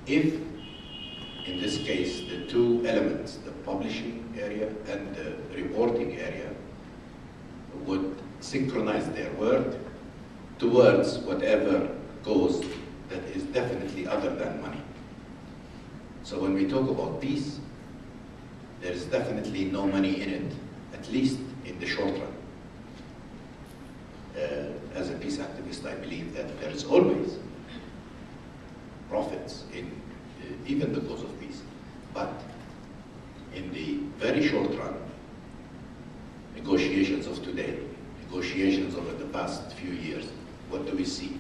if, in this case, the two elements, the publishing area and the reporting area, would synchronize their work towards whatever cause that is definitely other than money. So when we talk about peace, there is definitely no money in it, at least in the short run. As a peace activist, I believe that there is always profits in even the cause of peace. But in the very short run, negotiations of today, negotiations over the past few years, what do we see?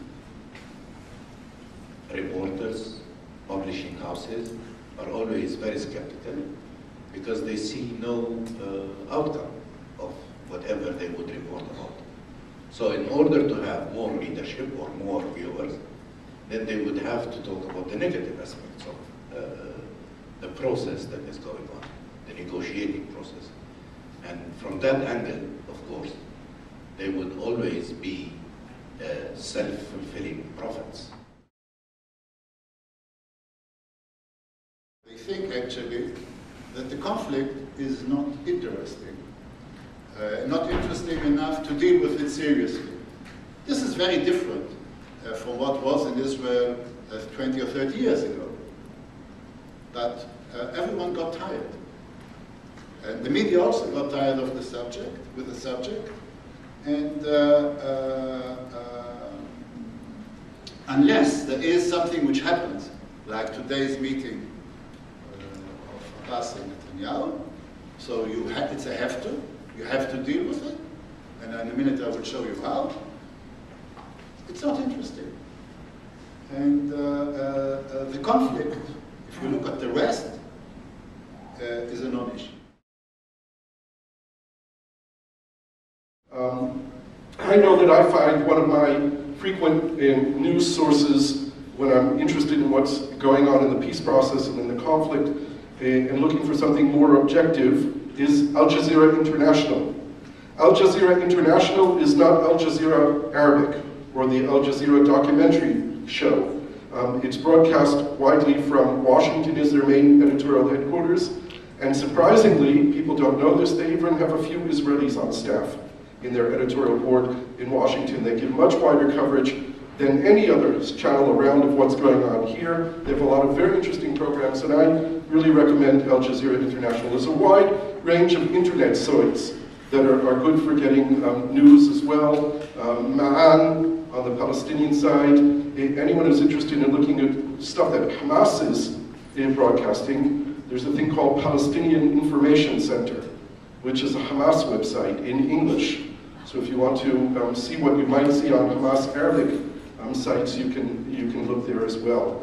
Reporters, publishing houses are always very skeptical because they see no outcome of whatever they would report about. So in order to have more readership or more viewers, then they would have to talk about the negative aspects of the process that is going on, the negotiating process. And from that angle, of course, they would always be self-fulfilling prophets. They think actually that the conflict is not interesting. Not interesting enough to deal with it seriously. This is very different from what was in Israel 20 or 30 years ago. But everyone got tired. And the media also got tired of the subject, and unless there is something which happens, like today's meeting of Abbas and Netanyahu, so it's a have to. You have to deal with it, and in a minute I will show you how. It's not interesting. And the conflict, if you look at the rest, is a non-issue. I know that I find one of my frequent news sources when I'm interested in what's going on in the peace process and in the conflict and looking for something more objective is Al Jazeera International. Al Jazeera International is not Al Jazeera Arabic or the Al Jazeera documentary show. It's broadcast widely from Washington as their main editorial headquarters, and surprisingly, people don't know this, they even have a few Israelis on staff in their editorial board in Washington. They give much wider coverage than any other channel around of what's going on here. They have a lot of very interesting programs, and I really recommend Al Jazeera International. There's a wide range of internet sites that are good for getting news as well. Ma'an on the Palestinian side. Anyone who's interested in looking at stuff that Hamas is broadcasting, there's a thing called Palestinian Information Center, which is a Hamas website in English. So if you want to see what you might see on Hamas Arabic sites, you can look there as well.